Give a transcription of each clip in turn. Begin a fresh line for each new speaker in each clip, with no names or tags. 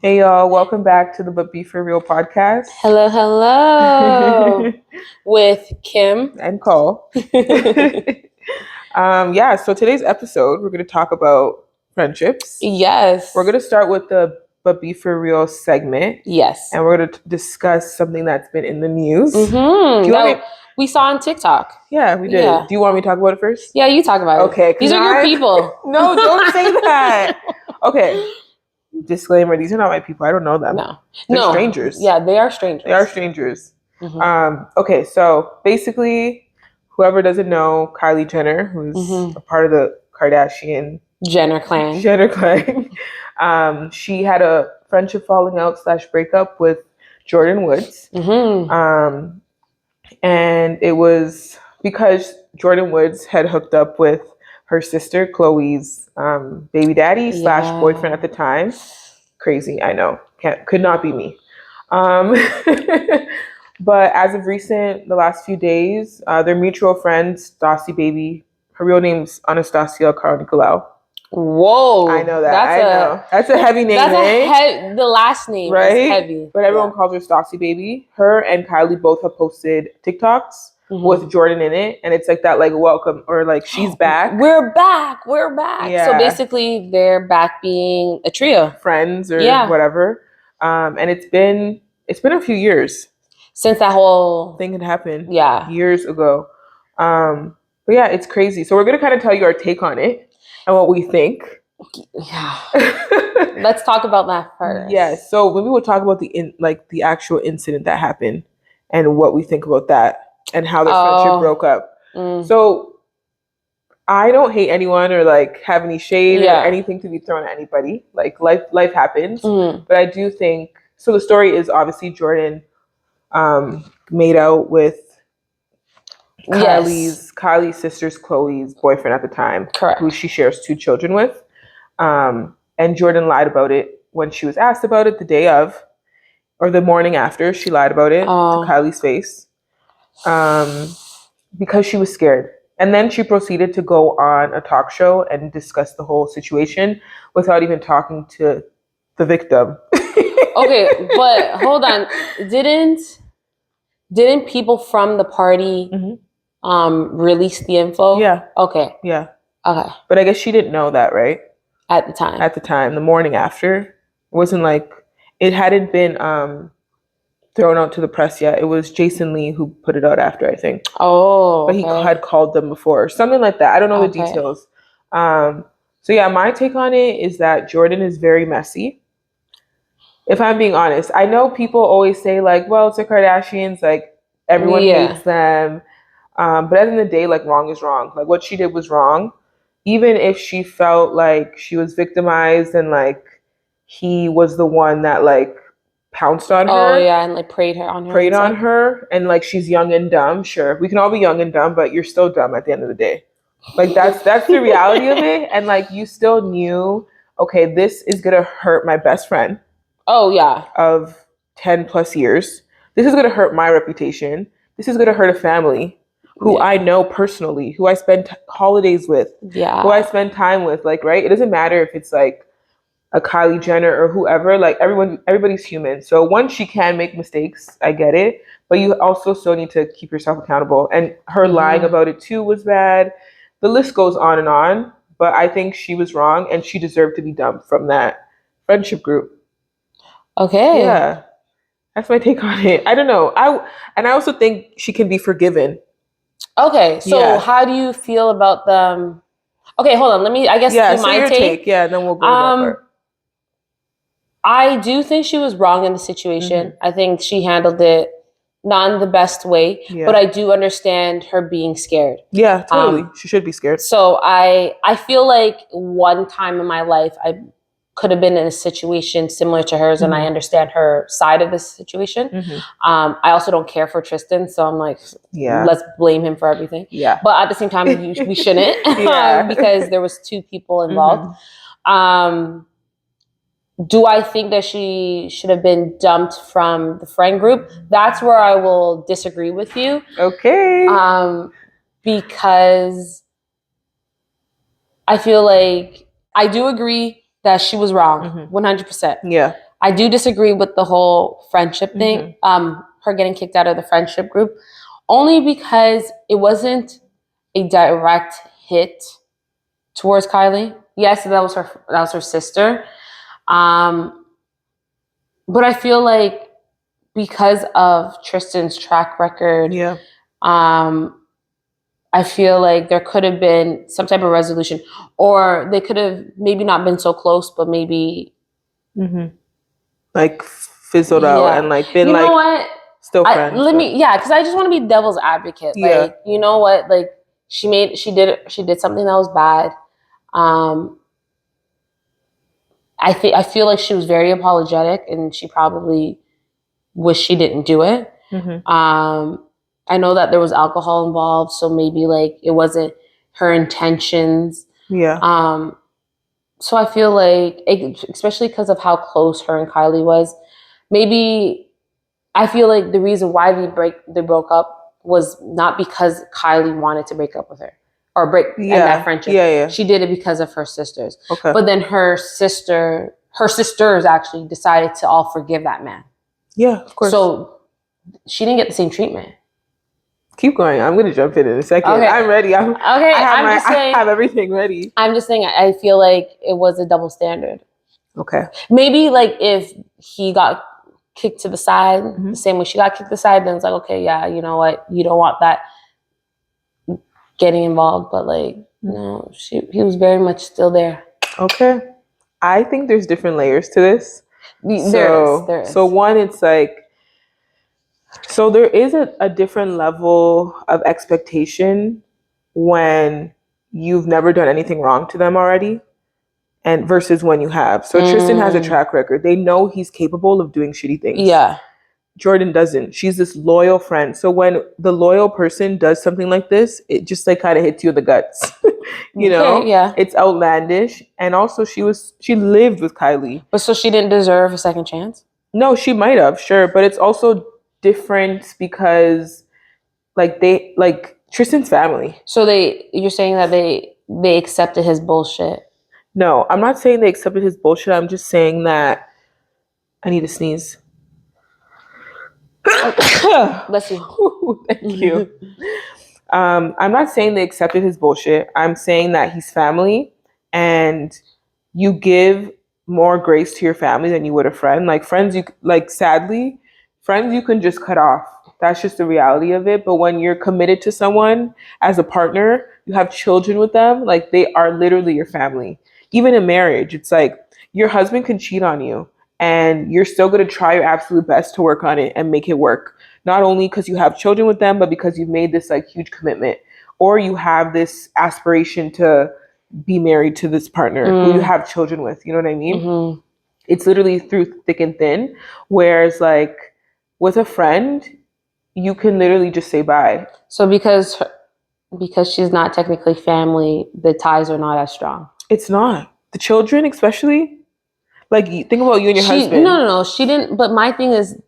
Hey y'all, welcome back to the But Be For Real podcast.
Hello. With Kim.
And Cole. So today's episode, we're going to talk about friendships.
Yes.
We're going to start with the But Be For Real segment.
Yes.
And we're going to discuss something that's been in the news.
We saw on TikTok.
Yeah, we did. Yeah. Do you want me to talk about it first?
Yeah, you talk about it.
Okay.
These are your people.
No, don't say that. Okay. Disclaimer, these are not my people. I don't know them. They're strangers.
Yeah, they are strangers.
They are strangers. Okay, so basically, whoever doesn't know Kylie Jenner, who's a part of the Kardashian
Jenner clan,
she had a friendship falling out / breakup with Jordan Woods. And it was because Jordan Woods had hooked up with her sister Chloe's baby daddy / boyfriend at the time. Crazy, I know. Could not be me. But as of recent, the last few days, their mutual friend, Stassi Baby, her real name's Anastasia Carnicolau.
Whoa.
I know that. That's a heavy name.
The last name is heavy.
But everyone calls her Stassi Baby. Her and Kylie both have posted TikToks with Jordan in it. And it's like that, like, welcome, or like, she's back.
We're back. Yeah. So basically, they're back being a trio.
Friends or whatever. And it's been a few years
since that whole
thing had happened.
Yeah.
Years ago. But yeah, it's crazy. So we're going to kind of tell you our take on it and what we think.
Yeah. Let's talk about that first.
Yeah. So maybe we'll talk about the actual incident that happened and what we think about that and how their friendship broke up. So I don't hate anyone or like have any shade or anything to be thrown at anybody. Like life happens. But I do think, so the story is obviously Jordan made out with Kylie's sister's Chloe's boyfriend at the time.
Correct.
Who she shares 2 children with. And Jordan lied about it when she was asked about it the day of, or the morning after. She lied about it to Kylie's face because she was scared. And then she proceeded to go on a talk show and discuss the whole situation without even talking to the victim.
Okay, but hold on. Didn't people from the party release the info?
Yeah.
Okay.
Yeah.
Okay.
But I guess she didn't know that, right?
At the time.
The morning after. It wasn't like, it hadn't been thrown out to the press yet. It was Jason Lee who put it out after, I think.
Oh.
But he had called them before. Something like that. I don't know the details. So yeah, my take on it is that Jordan is very messy. If I'm being honest. I know people always say like, well, it's the Kardashians, like everyone hates them. But at the end of the day, like, wrong is wrong. Like, what she did was wrong. Even if she felt like she was victimized and like he was the one that like pounced on her.
Oh yeah, and like preyed on her
and like she's young and dumb. Sure, we can all be young and dumb, but you're still dumb at the end of the day. Like that's the reality of it. And like you still knew, okay, this is gonna hurt my best friend.
Oh yeah.
Of 10 plus years. This is gonna hurt my reputation. This is gonna hurt a family who I know personally, who I spend holidays with, who I spend time with, like, right? It doesn't matter if it's like a Kylie Jenner or whoever, like everybody's human. So one, she can make mistakes, I get it, but you also still need to keep yourself accountable. And her lying about it too was bad. The list goes on, but I think she was wrong and she deserved to be dumped from that friendship group.
Okay.
Yeah. That's my take on it. I don't know. I also think she can be forgiven.
Okay, so how do you feel about them? Okay, hold on. Let me, I guess, do my take.
Yeah, and then we'll go to that part.
I do think she was wrong in the situation. I think she handled it not in the best way, but I do understand her being scared.
Yeah, totally. She should be scared.
So I feel like one time in my life, I could have been in a situation similar to hers, and I understand her side of this situation. I also don't care for Tristan, so I'm like, let's blame him for everything. Yeah. But at the same time, we shouldn't because there was 2 people involved. Do I think that she should have been dumped from the friend group? That's where I will disagree with you.
Okay.
Because I feel like I do agree that she was wrong, 100%.
Yeah.
I do disagree with the whole friendship thing. Her getting kicked out of the friendship group, only because it wasn't a direct hit towards Kylie. Yes, that was her sister. But I feel like because of Tristan's track record, I feel like there could have been some type of resolution, or they could have maybe not been so close, but maybe
like fizzled out and like been like
what?
Still friends.
Because I just want to be devil's advocate.
Yeah.
Like, you know what? Like, she did something that was bad. I feel like she was very apologetic, and she probably wished she didn't do it. I know that there was alcohol involved, so maybe like it wasn't her intentions.
Yeah.
So I feel like, especially because of how close her and Kylie was, maybe I feel like the reason why they broke up was not because Kylie wanted to break up with her or end that friendship.
Yeah.
She did it because of her sisters.
Okay.
But then her sisters actually decided to all forgive that man.
Yeah, of course.
So she didn't get the same treatment.
Keep going. I'm going to jump in a second. Okay. I'm ready. I have everything ready.
I'm just saying, I feel like it was a double standard.
Okay.
Maybe like if he got kicked to the side, the same way she got kicked to the side, then it's like, okay, yeah, you know what? You don't want that getting involved. But like, no, he was very much still there.
Okay. I think there's different layers to this.
There is.
So one, it's like, so there is a different level of expectation when you've never done anything wrong to them already, and versus when you have. So Tristan has a track record. They know he's capable of doing shitty things.
Yeah.
Jordan doesn't. She's this loyal friend. So when the loyal person does something like this, it just like kind of hits you in the guts. You know?
Yeah.
It's outlandish. And also she lived with Kylie.
But so she didn't deserve a second chance?
No, she might have, sure. But it's also different because like Tristan's family.
So you're saying that they accepted his bullshit?
No, I'm not saying they accepted his bullshit. I'm just saying that I need to sneeze.
Bless you.
Thank you. I'm not saying they accepted his bullshit. I'm saying that he's family, and you give more grace to your family than you would a friend. Like friends, sadly, friends you can just cut off. That's just the reality of it. But when you're committed to someone as a partner, you have children with them, like they are literally your family. Even in marriage, it's like your husband can cheat on you, and you're still going to try your absolute best to work on it and make it work. Not only because you have children with them, but because you've made this like huge commitment, or you have this aspiration to be married to this partner who you have children with. You know what I mean? It's literally through thick and thin. Whereas like with a friend, you can literally just say bye.
So because she's not technically family, the ties are not as strong.
It's not. The children, especially. Like, think about you and your husband.
No. She didn't. But my thing is,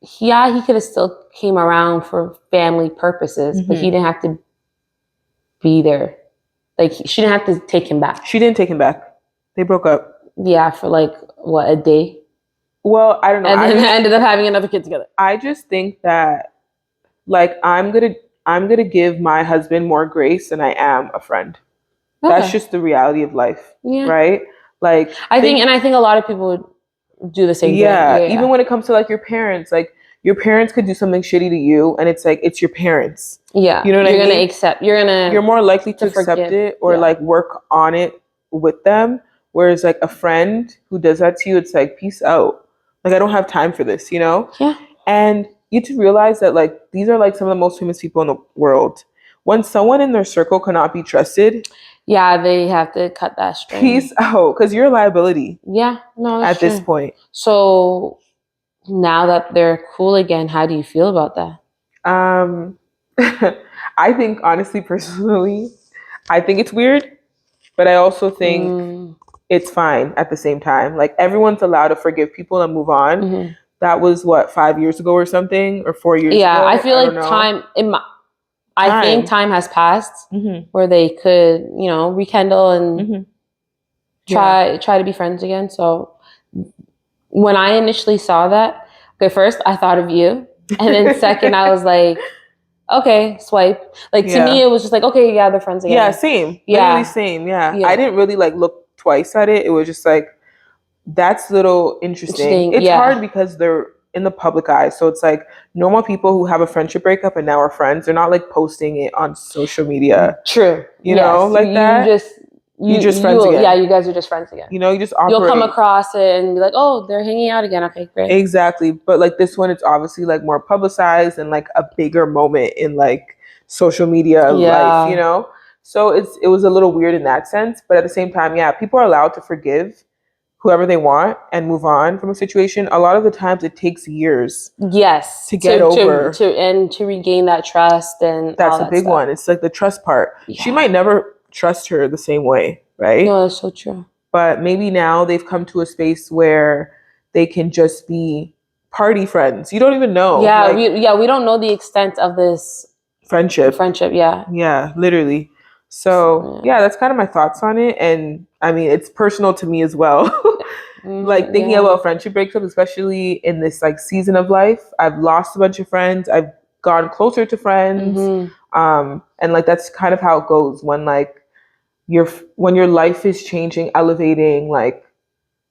he could have still came around for family purposes, but he didn't have to be there. Like, she didn't have to take him back.
She didn't take him back. They broke up.
Yeah, for like, what, a day?
Well, I don't know.
And then ended up having another kid together.
I just think that, like, I'm gonna give my husband more grace than I am a friend. Okay. That's just the reality of life, right? Like, I think a lot of people would do the same thing. Yeah, even when it comes to like your parents, like your parents could do something shitty to you, and it's like it's your parents. Yeah, you know what I mean. You're more likely to accept it or like work on it with them. Whereas like a friend who does that to you, it's like peace out. Like I don't have time for this, you know. Yeah. And you have to realize that like these are like some of the most famous people in the world. When someone in their circle cannot be trusted,
they have to cut that string.
Peace out, because you're a liability.
Yeah, no,
that's true. This point.
So now that they're cool again, how do you feel about that?
I think honestly, personally, I think it's weird, but I also think it's fine at the same time. Like everyone's allowed to forgive people and move on. That was what, 5 years ago or something, or 4 years ago?
Yeah, I feel like I think time has passed where they could, rekindle and try to be friends again. So when I initially saw that, okay, first I thought of you, and then second I was like, okay, swipe. Like to me, it was just like, okay, yeah, they're friends again.
Yeah, same. Literally same. Yeah. I didn't really like look twice at it. It was just like, that's a little interesting. It's hard because they're in the public eye. So it's like normal people who have a friendship breakup and now are friends, they're not like posting it on social media.
True.
You know, like that. You just friends again.
Yeah, you guys are just friends again.
You know, you just operate.
You'll come across it and be like, oh, they're hanging out again. Okay, great.
Exactly. But like this one, it's obviously like more publicized and like a bigger moment in like social media life, you know? So it was a little weird in that sense. But at the same time, yeah, people are allowed to forgive whoever they want and move on from a situation. A lot of the times it takes years.
Yes.
To get over.
To regain that trust. And
that's a big one. It's like the trust part. Yeah. She might never trust her the same way, right?
No, that's so true.
But maybe now they've come to a space where they can just be party friends. You don't even know.
Yeah, like, we don't know the extent of this
friendship.
Yeah.
Yeah, literally. So yeah, that's kind of my thoughts on it. And I mean, it's personal to me as well. Like thinking about friendship breakups, especially in this like season of life. I've lost a bunch of friends. I've gone closer to friends. And like that's kind of how it goes when like when your life is changing, elevating, like,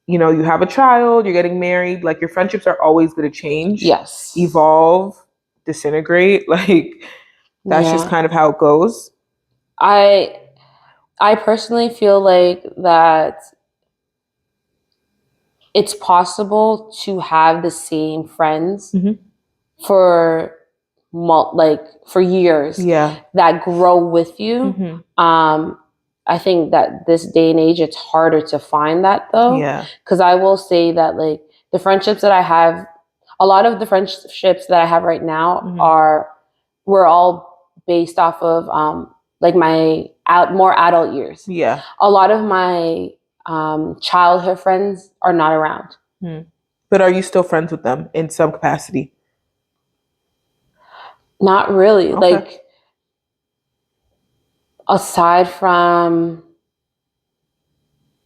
you know, you have a child, you're getting married, like your friendships are always going to change, evolve, disintegrate. Like that's just kind of how it goes.
I personally feel like that it's possible to have the same friends for years that grow with you. I think that this day and age, it's harder to find that though. Yeah. Because I will say that like the friendships that I have, a lot of the friendships that I have right now we're all based off of like my more adult years. Yeah. A lot of my childhood friends are not around.
But are you still friends with them in some capacity?
Not really. Okay. Like, aside from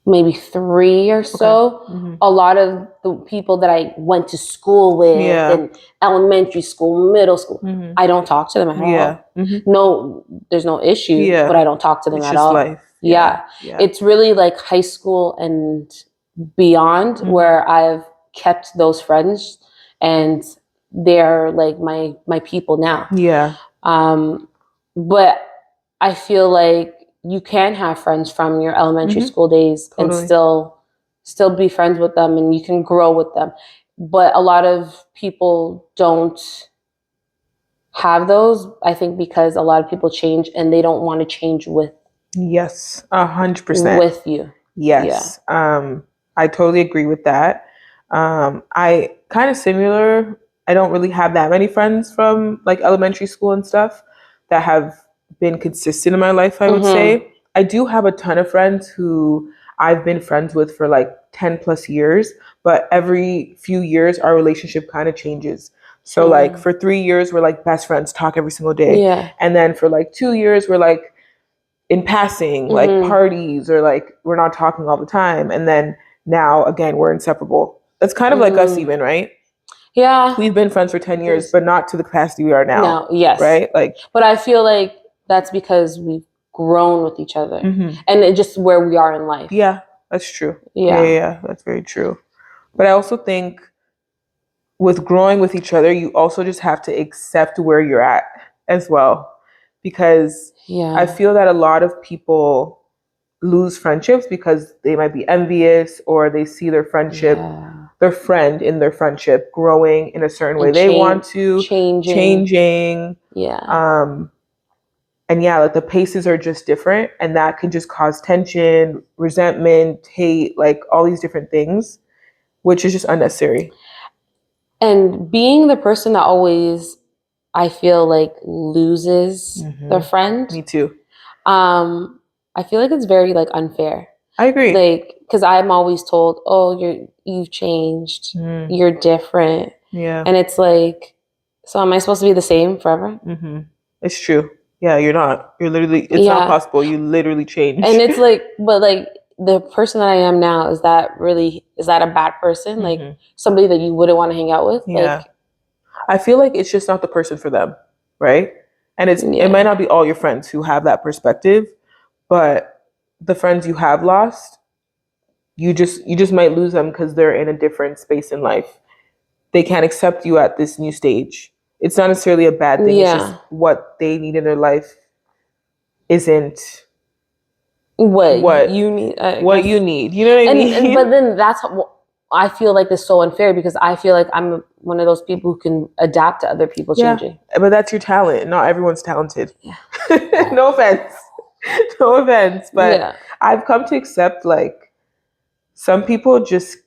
maybe 3 or so, a lot of the people that I went to school with in elementary school, middle school, I don't talk to them at all. No, there's no issue, but I don't talk to them at all. Life. Yeah. It's really like high school and beyond where I've kept those friends, and they're like my people now. Yeah. But I feel like you can have friends from your elementary school days and still be friends with them, and you can grow with them. But a lot of people don't have those, I think, because a lot of people change and they don't want to change with
100%
with you.
Yes. Yeah. I totally agree with that. I kind of similar. I don't really have that many friends from like elementary school and stuff that have been consistent in my life, I would say. I do have a ton of friends who I've been friends with for like 10 plus years, but every few years our relationship kind of changes. So like for 3 years, we're like best friends, talk every single day. Yeah. And then for like 2 years, we're like in passing, like parties, or like we're not talking all the time. And then now again, we're inseparable. That's kind of like us even, right? Yeah. We've been friends for 10 years, but not to the capacity we are now.
No, yes.
Right? Like,
but I feel like that's because we've grown with each other and it just where we are in life.
Yeah, that's true. Yeah, that's very true. But I also think with growing with each other, you also just have to accept where you're at as well. Because I feel that a lot of people lose friendships because they might be envious, or they see their friendship, their friend in their friendship growing in a certain way. They want to changing. Yeah. And yeah, like the paces are just different, and that can just cause tension, resentment, hate, like all these different things, which is just unnecessary.
And being the person that always, I feel like, loses their friend.
Me too.
I feel like it's very like unfair.
I agree.
Like, because I'm always told, "Oh, you've changed. You're different." Yeah. And it's like, so am I supposed to be the same forever?
It's true. Yeah, you're not. You're literally. It's not possible. You literally change.
And it's like, but like, the person that I am now, is that a bad person? Like somebody that you wouldn't want to hang out with?
Yeah.
Like,
I feel like it's just not the person for them, right? And it might not be all your friends who have that perspective, but the friends you have lost, you just might lose them because they're in a different space in life. They can't accept you at this new stage. It's not necessarily a bad thing. It's just what they need in their life isn't what
you need.
What you need. You know what I mean?
But then that's what I feel like is so unfair, because I feel like I'm one of those people who can adapt to other people changing.
But that's your talent. Not everyone's talented.
Yeah.
No offense. No offense. But I've come to accept, like, some people just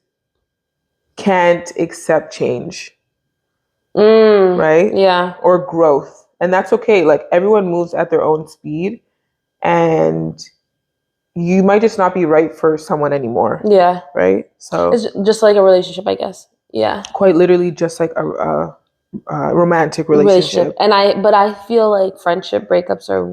can't accept change. Right?
Yeah.
Or growth. And that's okay. Like, everyone moves at their own speed. And you might just not be right for someone anymore.
Yeah.
Right? So
it's just like a relationship, I guess. Yeah.
Quite literally just like a romantic relationship.
And I feel like friendship breakups are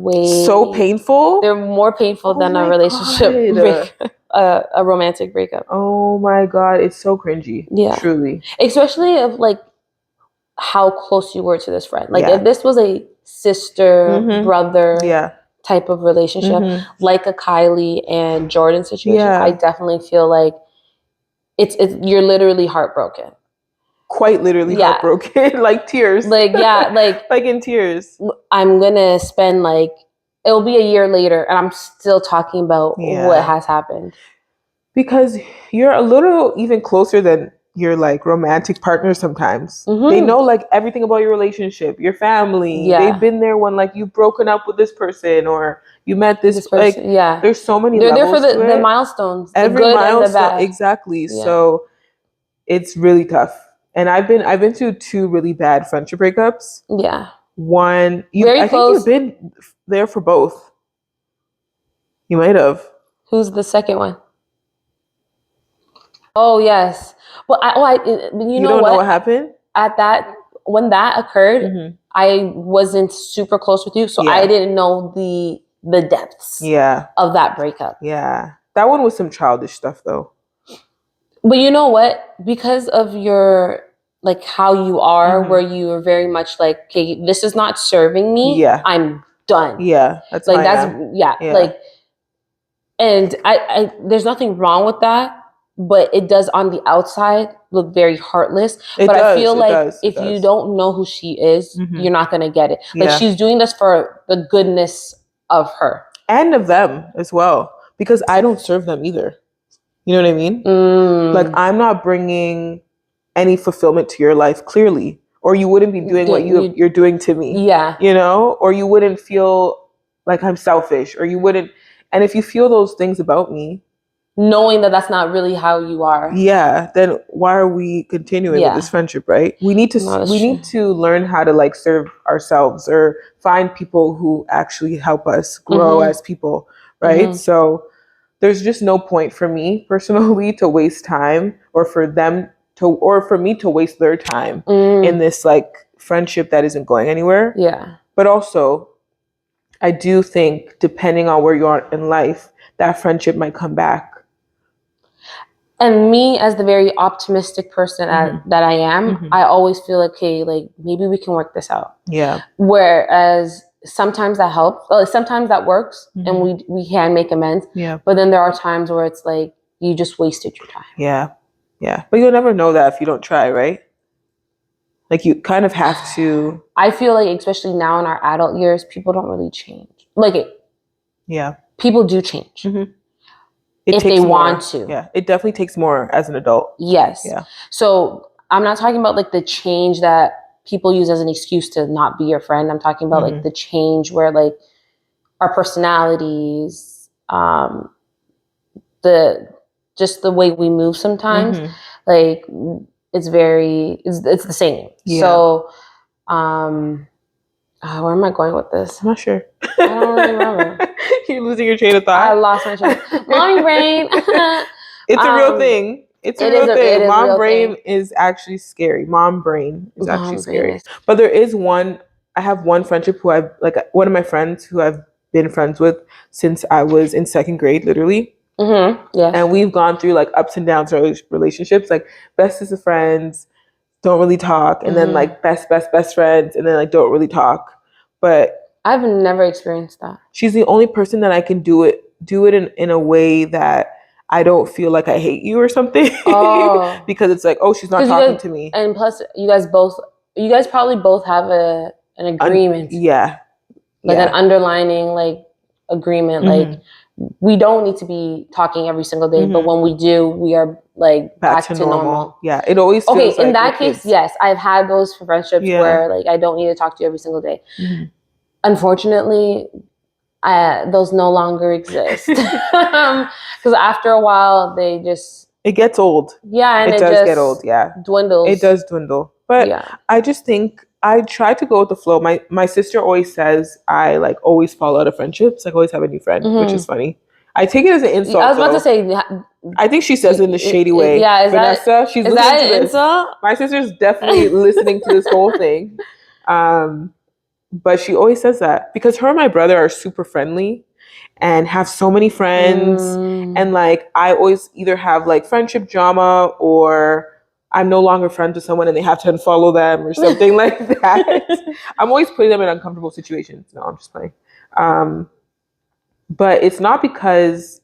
so painful.
They're more painful than a relationship a romantic breakup.
Oh my God. It's so cringy. Yeah. Truly.
Especially of like how close you were to this friend. Like if this was a sister, brother type of relationship, like a Kylie and Jordan situation, I definitely feel like it's you're literally heartbroken.
Quite literally heartbroken. Like tears.
Like
like in tears.
I'm gonna spend like, it'll be a year later and I'm still talking about what has happened.
Because you're a little even closer than your like romantic partner sometimes. They know like everything about your relationship, your family. They've been there when like you've broken up with this person or you met this person. Like there's so many levels.
They're there for the milestones.
Every
the good
milestone,
and the bad.
Exactly. So it's really tough. And I've been to 2 really bad friendship breakups.
Yeah.
One, I think you've been there for both. You might have.
Who's the second one? Oh yes. Well, you don't know what happened when that occurred. I wasn't super close with you, so I didn't know the depths. Of that breakup.
Yeah, that one was some childish stuff though.
But you know what? Because of your like how you are, where you are very much like, okay, this is not serving me. I'm done.
That's
like like, and I there's nothing wrong with that. But it does on the outside look very heartless. I feel like if you don't know who she is, you're not going to get it. Like she's doing this for the goodness of her.
And of them as well. Because I don't serve them either. You know what I mean? Like I'm not bringing any fulfillment to your life, clearly. Or you wouldn't be doing what you're doing to me. Yeah. You know? Or you wouldn't feel like I'm selfish. Or you wouldn't. And if you feel those things about me,
knowing that that's not really how you are,
then why are we continuing with this friendship, right? We need to need to learn how to like serve ourselves or find people who actually help us grow as people, right? So there's just no point for me personally to waste time or for me to waste their time in this like friendship that isn't going anywhere. Yeah. But also I do think depending on where you are in life, that friendship might come back.
And me, as the very optimistic person that I am, I always feel like, okay, like maybe we can work this out. Yeah. Whereas sometimes that helps. Well, sometimes that works, and we can make amends. Yeah. But then there are times where it's like you just wasted your time.
Yeah. Yeah. But you'll never know that if you don't try, right? Like you kind of have to.
I feel like, especially now in our adult years, people don't really change. Like people do change. If they want to.
Yeah, it definitely takes more as an adult.
Yes. Yeah. So I'm not talking about like the change that people use as an excuse to not be your friend. I'm talking about like the change where like our personalities, the way we move sometimes, like it's the same. Yeah. So, where am I going with this?
I'm not sure.
I don't really remember.
You're losing your train of thought.
I lost my train. Mommy brain.
It's a real thing. It's a real thing. Mom brain is actually scary. Mom brain is actually scary. But there is one. I have one friendship one of my friends who I've been friends with since I was in second grade, literally.
Yes.
And we've gone through like ups and downs in relationships, like bestest of friends, don't really talk, and then like best friends, and then like don't really talk. But
I've never experienced that.
She's the only person that I can do it in a way that I don't feel like I hate you or something. Oh. Because it's like, oh, she's not talking to me.
And plus, you guys probably both have an agreement. Like an underlining like agreement. Like we don't need to be talking every single day, but when we do, we are like back to normal.
Yeah, it always feels
okay. In that case, yes, I've had those friendships where like I don't need to talk to you every single day. Unfortunately, those no longer exist because after a while they just
it gets old.
Yeah, and
it does get old. Yeah,
dwindles.
It does dwindle. But I just think I try to go with the flow. My sister always says I like always fall out of friendships. Like always have a new friend, which is funny. I take it as an insult.
I was about to say.
I think she says it in a shady way.
Yeah,
Vanessa, she's listening to this. Insult? My sister's definitely listening to this whole thing. But she always says that because her and my brother are super friendly and have so many friends. And like I always either have like friendship drama or I'm no longer friends with someone and they have to unfollow them or something like that. I'm always putting them in uncomfortable situations. No, I'm just playing. But it's not because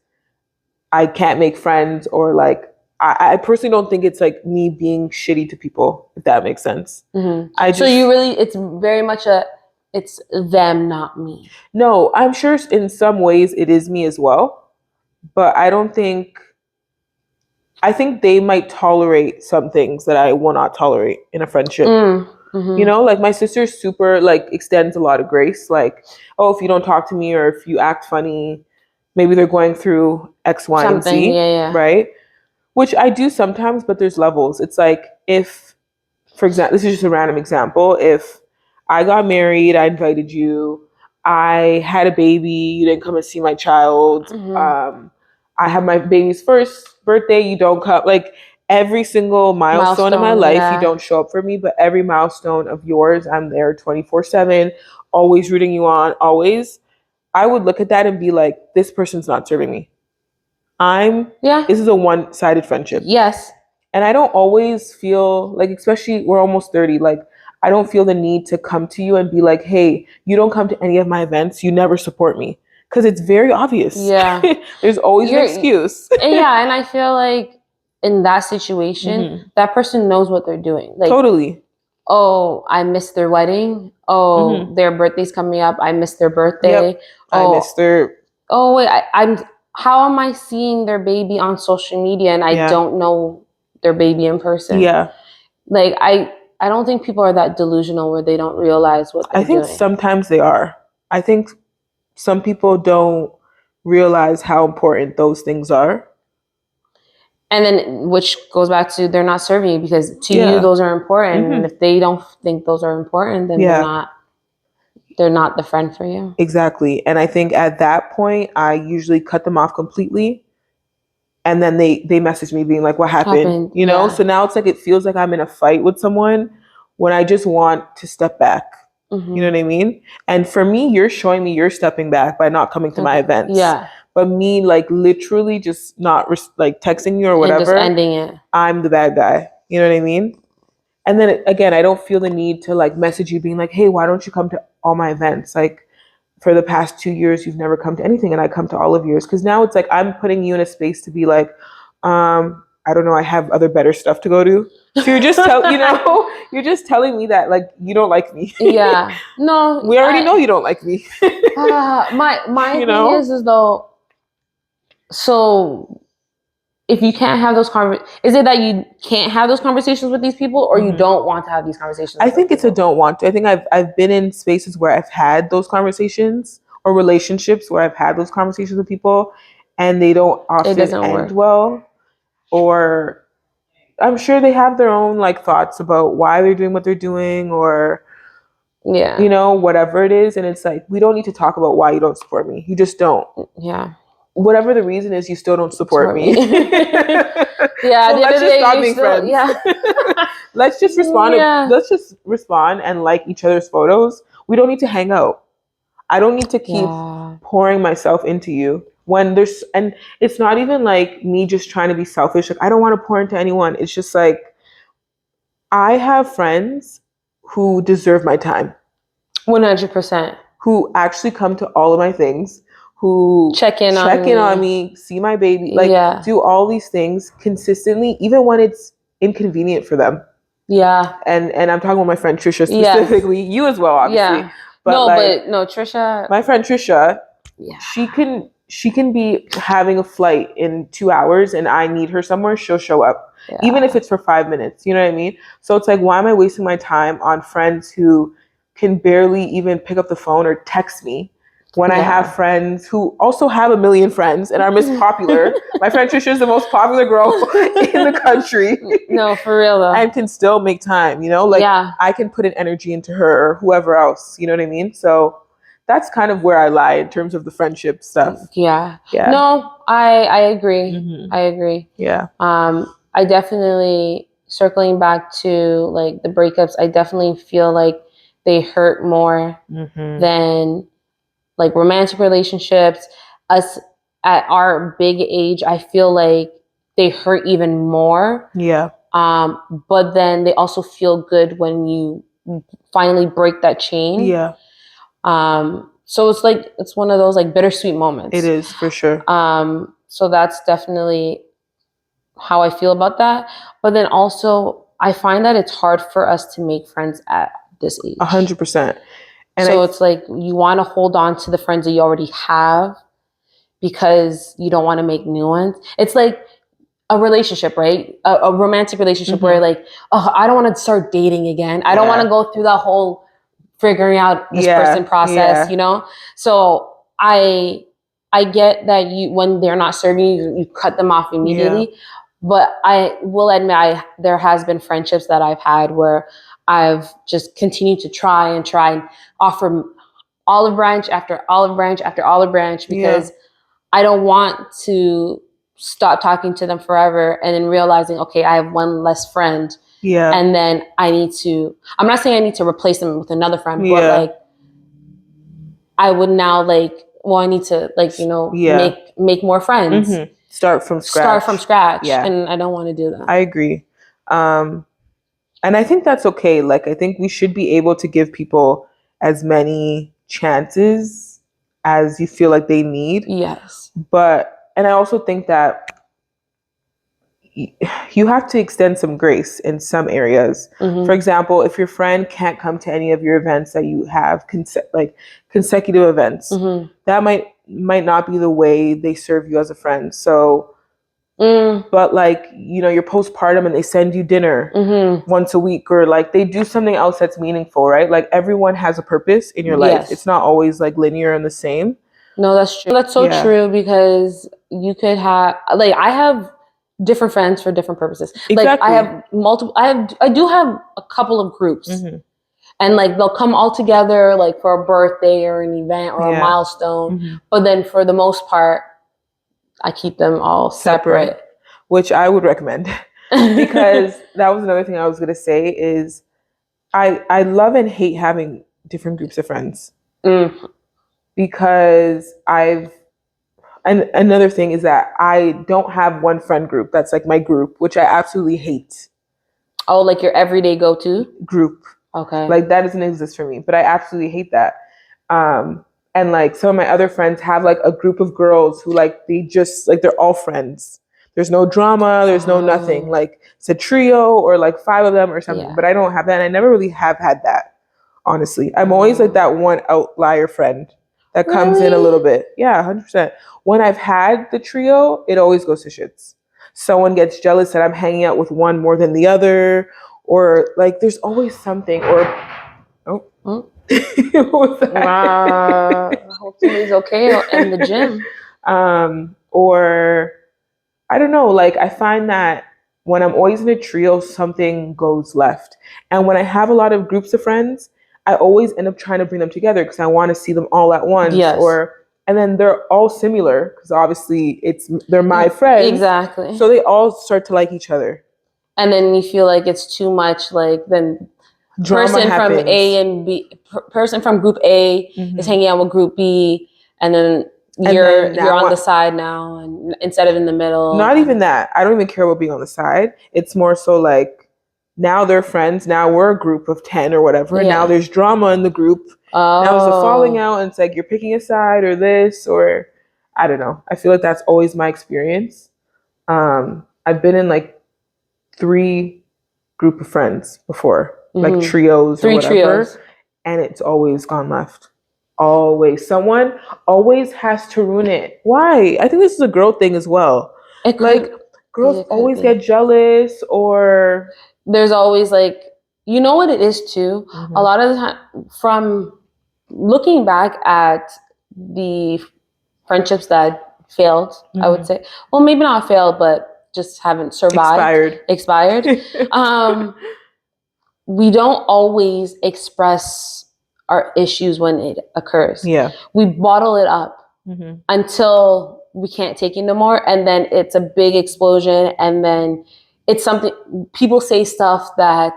I can't make friends or like I personally don't think it's like me being shitty to people, if that makes sense.
So you really, it's very much it's them, not me.
No, I'm sure in some ways it is me as well, but I think they might tolerate some things that I will not tolerate in a friendship. You know, like my sister's super like extends a lot of grace. Like, oh, if you don't talk to me or if you act funny, maybe they're going through X, Y, and Z, right? Which I do sometimes, but there's levels. It's like if, for example, this is just a random example. If I got married, I invited you, I had a baby, you didn't come and see my child. I have my baby's first birthday, you don't come. Like every single milestone in my life, you don't show up for me, but every milestone of yours, I'm there 24/7, always rooting you on, always. I would look at that and be like, this person's not serving me. This is a one-sided friendship.
Yes.
And I don't always feel like, especially we're almost 30, like I don't feel the need to come to you and be like, hey, you don't come to any of my events, you never support me. Because it's very obvious. Yeah. There's always an excuse.
Yeah, and I feel like in that situation, that person knows what they're doing. Like, totally. Oh, I missed their wedding. Oh, their birthday's coming up. I missed their birthday. Yep.
I missed their...
Oh, wait, how am I seeing their baby on social media and I don't know their baby in person? Yeah. Like, I don't think people are that delusional where they don't realize what they're doing.
I think sometimes they are. I think some people don't realize how important those things are.
And then, which goes back to they're not serving you because to you those are important. And if they don't think those are important, then they're not the friend for you.
Exactly. And I think at that point, I usually cut them off completely. And then they message me being like, what happened? You know? So now it's like, it feels like I'm in a fight with someone when I just want to step back. You know what I mean? And for me, you're showing me you're stepping back by not coming to my events. Yeah. But me like literally just not like texting you or whatever. And just
ending it.
I'm the bad guy. You know what I mean? And then again, I don't feel the need to like message you being like, hey, why don't you come to all my events? Like, for the past 2 years, you've never come to anything and I come to all of yours. Because now it's like I'm putting you in a space to be like, I don't know, I have other better stuff to go to. So you're just you're just telling me that like you don't like me.
Yeah. No.
We already know you don't like me.
My thing is though, so if you can't have those is it that you can't have those conversations with these people or you don't want to have these conversations?
I think it's a don't want to. I think I've been in spaces where I've had those conversations or relationships where I've had those conversations with people and they don't often end well. Or I'm sure they have their own like thoughts about why they're doing what they're doing or you know, whatever it is. And it's like, we don't need to talk about why you don't support me. You just don't.
Yeah.
Whatever the reason is, you still don't support me.
Yeah, so let's just stop being friends. Yeah.
Let's just respond. Let's just respond and like each other's photos. We don't need to hang out. I don't need to keep pouring myself into you when there's, and it's not even like me just trying to be selfish. Like, I don't want to pour into anyone. It's just like, I have friends who deserve my time.
100%.
Who actually come to all of my things, who
check in
on me, see my baby, like do all these things consistently, even when it's inconvenient for them. Yeah. And I'm talking about my friend Trisha specifically. You as well, obviously.
Yeah. But Trisha.
My friend Trisha, she can be having a flight in 2 hours and I need her somewhere, she'll show up. Yeah. Even if it's for 5 minutes. You know what I mean? So it's like, why am I wasting my time on friends who can barely even pick up the phone or text me when I have friends who also have a million friends and are Miss Popular. My friend Trisha is the most popular girl in the country.
No, for real though.
And can still make time, you know? Like, I can put an energy into her or whoever else, you know what I mean? So that's kind of where I lie in terms of the friendship stuff.
Yeah. No, I agree. Mm-hmm. I agree. Yeah. I definitely, circling back to like the breakups, I definitely feel like they hurt more than like romantic relationships. Us at our big age, I feel like they hurt even more. Yeah. But then they also feel good when you finally break that chain. Yeah. So it's like, it's one of those like bittersweet moments.
It is, for sure.
So that's definitely how I feel about that. But then also, I find that it's hard for us to make friends at this age.
100%.
And so it's like, you want to hold on to the friends that you already have because you don't want to make new ones. It's like a relationship, right? A romantic relationship where like, oh, I don't want to start dating again. I don't want to go through that whole figuring out this person process, you know? So I get that when they're not serving you, you cut them off immediately. Yeah. But I will admit, there has been friendships that I've had where I've just continued to try and offer olive branch after olive branch after olive branch because I don't want to stop talking to them forever and then realizing, okay, I have one less friend. Yeah. And then I'm not saying I need to replace them with another friend, but like I would now I need to make more friends. Mm-hmm.
Start from scratch.
Yeah. And I don't want to do that.
I agree. And I think that's okay. Like, I think we should be able to give people as many chances as you feel like they need. Yes. And I also think that you have to extend some grace in some areas. Mm-hmm. For example, if your friend can't come to any of your events that you have, consecutive events, that might not be the way they serve you as a friend. So, but like, you know, you're postpartum and they send you dinner once a week, or like they do something else that's meaningful, right? Like, everyone has a purpose in your life. It's not always like linear and the same.
No, that's true. That's so true, because you could have, like, I have different friends for different purposes. Exactly. Like, I have multiple, I do have a couple of groups, and like they'll come all together like for a birthday or an event or a milestone. But then for the most part, I keep them all separate.
Which I would recommend, because that was another thing I was going to say is I love and hate having different groups of friends. Because and another thing is that I don't have one friend group that's like my group, which I absolutely hate.
Oh, like your everyday go-to
group. Okay. Like, that doesn't exist for me, but I absolutely hate that. And like some of my other friends have like a group of girls who like, they just like, they're all friends. There's no drama. There's no nothing. Like, it's a trio or like 5 of them or something, but I don't have that. And I never really have had that, honestly. I'm always like that one outlier friend that comes in a little bit. Yeah, 100%. When I've had the trio, it always goes to shits. Someone gets jealous that I'm hanging out with one more than the other, or like there's always something. Or what was that?
Hope somebody's okay in the gym.
Or I don't know. Like, I find that when I'm always in a trio, something goes left. And when I have a lot of groups of friends, I always end up trying to bring them together because I want to see them all at once. Yes. And then they're all similar because obviously they're my friends.
Exactly.
So they all start to like each other.
And then you feel like it's too much, like then person happens. From A and B, person from group A is hanging out with group B, and then you're on the side now, and instead of in the middle.
Not even that. I don't even care about being on the side. It's more so like now they're friends. Now we're a group of 10 or whatever. And now there's drama in the group. Now there's a falling out, and it's like you're picking a side or this, or I don't know. I feel like that's always my experience. I've been in like 3 group of friends before, like trios or whatever, and it's always gone left. Always. Someone always has to ruin it. Why? I think this is a girl thing as well. Like girls always get jealous, or
there's always like, you know what it is too? A lot of the time, from looking back at the friendships that failed, I would say, well, maybe not failed, but just haven't survived. Expired. We don't always express our issues when it occurs. Yeah. We bottle it up until we can't take it no more. And then it's a big explosion. And then it's something, people say stuff that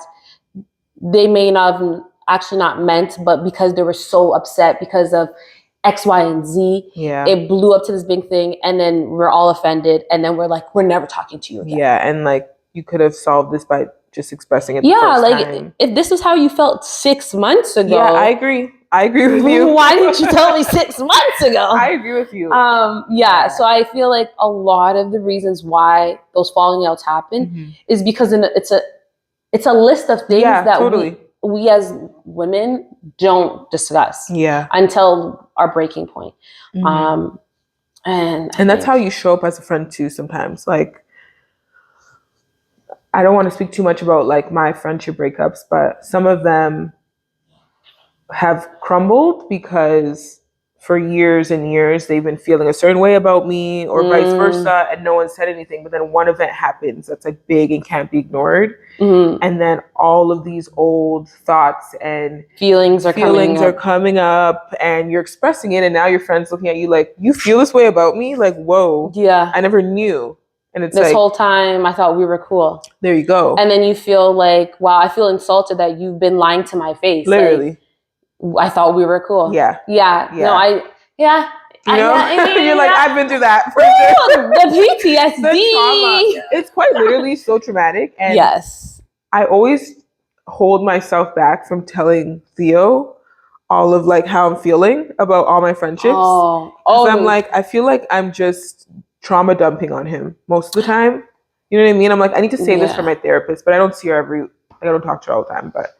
they may not have actually not meant, but because they were so upset because of X, Y, and Z, it blew up to this big thing. And then we're all offended. And then we're like, we're never talking to you again.
Yeah. And like, you could have solved this by just expressing it the first time.
If this is how you felt 6 months ago.
Yeah, I agree. I agree with you.
Why didn't you tell me 6 months ago?
I agree with you.
So I feel like a lot of the reasons why those falling outs happen is because it's a list of things that we as women don't discuss until our breaking point. And
that's how you show up as a friend too sometimes. Like, I don't want to speak too much about like my friendship breakups, but some of them have crumbled because for years and years they've been feeling a certain way about me, or vice versa, and no one said anything. But then one event happens that's like big and can't be ignored, and then all of these old thoughts and
feelings are
coming up, and you're expressing it, and now your friend's looking at you like, you feel this way about me? Like, whoa, I never knew. And it's
this whole time I thought we were cool.
There you go.
And then you feel like, wow, I feel insulted that you've been lying to my face.
Literally.
Like, I thought we were cool.
Yeah.
No, you know,
you're like, I've been through that. For sure.
The PTSD.
The trauma. It's quite literally so traumatic. And I always hold myself back from telling Theo all of like how I'm feeling about all my friendships. I'm like, I feel like I'm just trauma dumping on him most of the time. You know what I mean? I'm like, I need to save this for my therapist, but I don't see her I don't talk to her all the time. But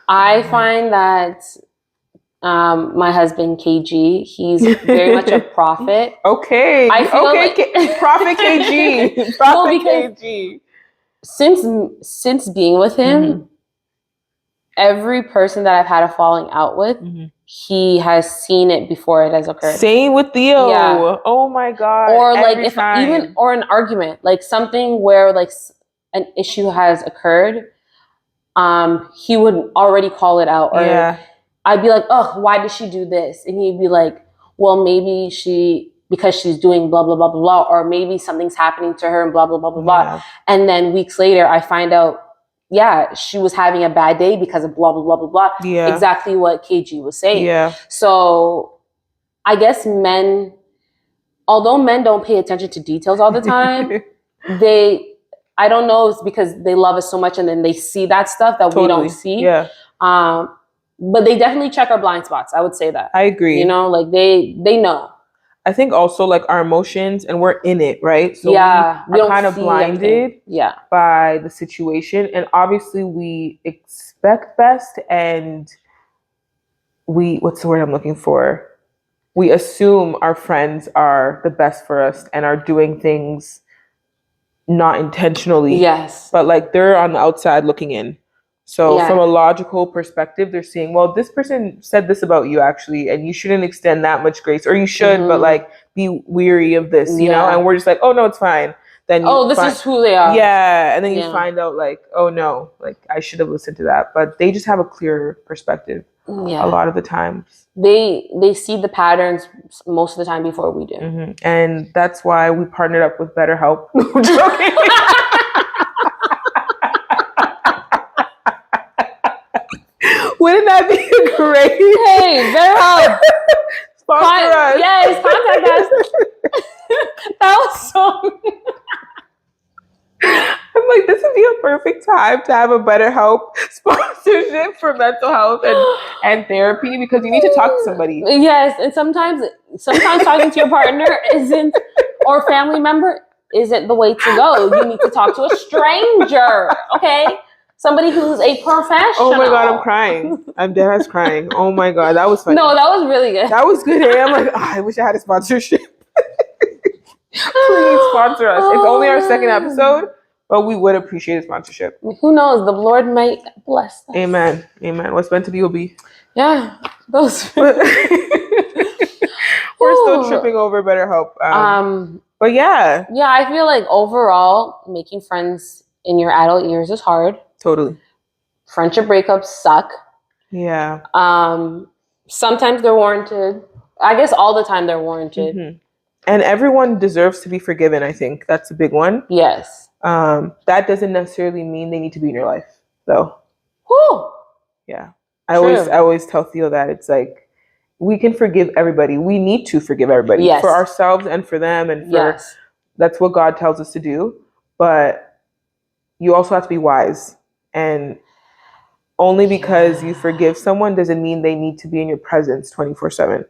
I find that my husband KG, he's very much a prophet.
Okay.
I feel like
Prophet KG. Prophet KG.
Since being with him, every person that I've had a falling out with, he has seen it before it has occurred.
Same with Theo. Yeah. Oh my God.
Or like or an argument, like something where like an issue has occurred, he would already call it out. Or I'd be like, oh, why did she do this? And he'd be like, well, maybe because she's doing blah, blah, blah, blah, blah, or maybe something's happening to her and blah, blah, blah, blah, blah. And then weeks later, I find out, she was having a bad day because of blah, blah, blah, blah, blah. Yeah. Exactly what KG was saying. Yeah. So I guess although men don't pay attention to details all the time, I don't know, it's because they love us so much and then they see that stuff that we don't see. Yeah. But they definitely check our blind spots. I would say that.
I agree.
You know, like they know.
I think also like our emotions, and we're in it, right? So we are kind of blinded by the situation. And obviously we expect best, and what's the word I'm looking for? We assume our friends are the best for us and are doing things not intentionally. Yes. But like they're on the outside looking in. So from a logical perspective, they're seeing, well, this person said this about you actually, and you shouldn't extend that much grace, or you should, but like be weary of this, you know? And we're just like, oh no, it's fine. Then
this is who they are.
Yeah. And then you find out like, oh no, like I should have listened to that. But they just have a clearer perspective a lot of the times.
They see the patterns most of the time before we do.
And that's why we partnered up with BetterHelp. Wouldn't that be great?
Hey, BetterHelp.
Sponsor us.
Yes, contact us. That was so.
I'm like, this would be a perfect time to have a BetterHelp sponsorship for mental health and therapy, because you need to talk to somebody.
Yes, and sometimes talking to your partner isn't, or family member isn't the way to go. You need to talk to a stranger, okay? Somebody who's a professional.
Oh my God, I'm crying. I'm dead ass crying. Oh my God, that was funny.
No, that was really good.
That was good. I'm like, I wish I had a sponsorship. Please sponsor us. It's only our second episode, but we would appreciate a sponsorship.
Who knows? The Lord might bless us.
Amen. Amen. What's meant to be will be.
Yeah. Those.
We're still tripping over BetterHelp. But yeah.
Yeah, I feel like overall, making friends in your adult years is hard.
Totally.
Friendship breakups suck.
Yeah.
Sometimes they're warranted. I guess all the time they're warranted.
Mm-hmm. And everyone deserves to be forgiven, I think. That's a big one.
Yes.
That doesn't necessarily mean they need to be in your life, though.
Whew.
Yeah. I always tell Theo that it's like, we can forgive everybody. We need to forgive everybody. Yes. For ourselves and for them, and for that's what God tells us to do. But you also have to be wise. And only because you forgive someone doesn't mean they need to be in your presence 24/7.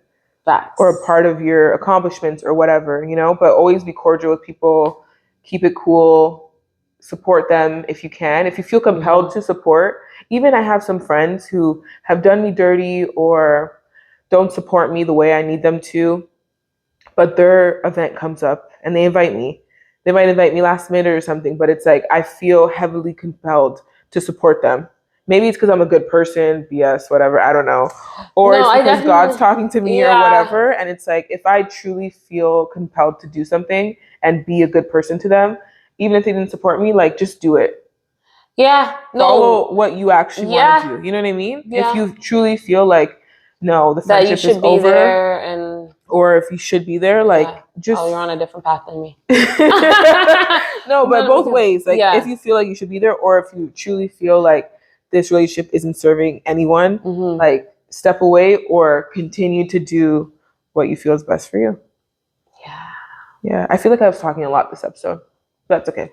Or a part of your accomplishments or whatever, but always be cordial with people, keep it cool, support them if you can. If you feel compelled to support, even I have some friends who have done me dirty or don't support me the way I need them to, but their event comes up and they invite me. They might invite me last minute or something, but it's like I feel heavily compelled to support them. Maybe it's because I'm a good person, BS, whatever, I don't know. Or it's because God's talking to me or whatever. And it's like, if I truly feel compelled to do something and be a good person to them, even if they didn't support me, like, just do it.
Yeah.
Follow what you actually want to do. You know what I mean? Yeah. If you truly feel like, no, the friendship is over.
There
or if you should be there, like, just...
Oh, you're on a different path than me.
No, but both ways. Like, if you feel like you should be there, or if you truly feel like this relationship isn't serving anyone, like, step away or continue to do what you feel is best for you. Yeah. I feel like I was talking a lot this episode. That's okay.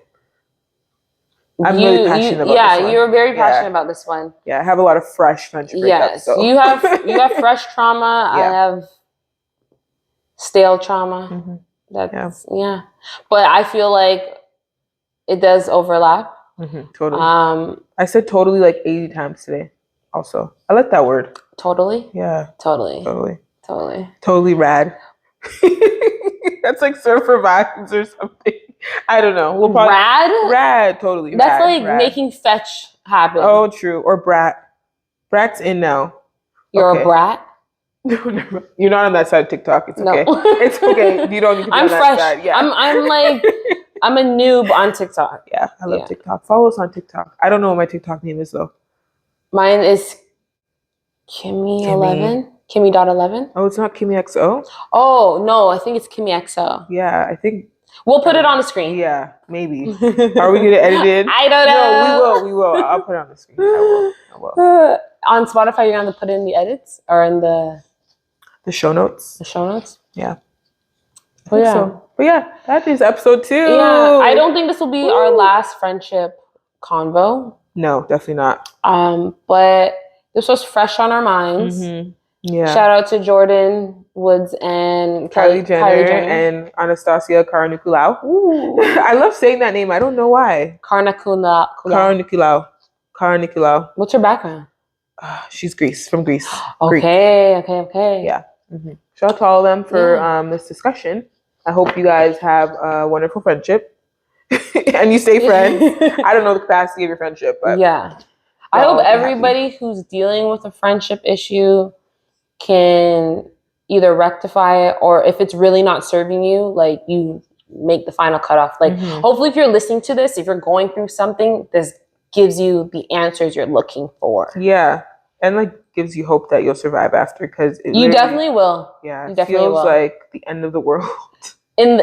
I'm really passionate about this one.
You're very passionate about this one.
Yeah, I have a lot of fresh friendship breakups.
Yes,
so.
you have fresh trauma. I have stale trauma. That's but I feel like it does overlap.
Totally. I said totally like 80 times today. Also, I like that word.
Totally.
Yeah.
Totally
rad. That's like surfer vibes or something. I don't know. We'll probably, rad. Totally.
That's rad. Making fetch happen.
Oh, true. Or brat. Brat's in now.
You're a brat.
No, never. You're not on that side of TikTok. It's okay. No. It's okay. You don't need to be on that side. Yeah.
I'm like, I'm a noob on TikTok.
Yeah, I love TikTok. Follow us on TikTok. I don't know what my TikTok name is though.
Mine is Kimmy11. Kimmy.11.
Oh, it's not Kimmy XO?
Oh, no, I think it's Kimmy XO.
Yeah, I think.
We'll put it on the screen.
Yeah, maybe. Are we going to edit it?
I don't know.
No, we will. I'll put it on the screen. I will.
On Spotify, you're going to put it in the edits or in the
show notes?
The show notes?
Yeah. But yeah, that is episode 2.
Yeah, I don't think this will be our last friendship convo.
No, definitely not.
But this was fresh on our minds. Yeah. Shout out to Jordan Woods and
Kylie Jenner and Anastasia Karnikulau. I love saying that name. I don't know why. Karnikulau.
What's her background?
She's from Greece.
Okay.
Yeah. Shout out to all of them for this discussion. I hope you guys have a wonderful friendship and you stay friends. I don't know the capacity of your friendship, but
I hope everybody who's dealing with a friendship issue can either rectify it, or if it's really not serving you, like, you make the final cutoff. Like, hopefully if you're listening to this, if you're going through something, this gives you the answers you're looking for.
Yeah. And like gives you hope that you'll survive after, because
you definitely will.
Yeah. It feels like the end of the world.
When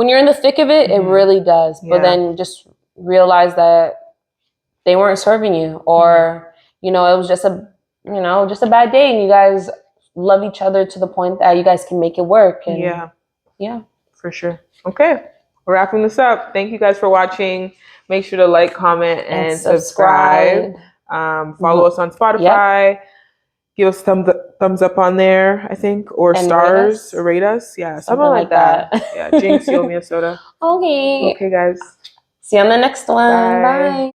you're in the thick of it, it really does. But then just realize that they weren't serving you, or, it was just a bad day and you guys love each other to the point that you guys can make it work. And
yeah, for sure. Okay, we're wrapping this up. Thank you guys for watching. Make sure to like, comment, and subscribe. Follow us on Spotify. Yep. Give us thumbs up on there, I think, or and stars, or rate us. Yeah, something like that. Yeah, Jinx, you owe me a soda.
Okay.
Okay, guys.
See you on the next one. Bye. Bye.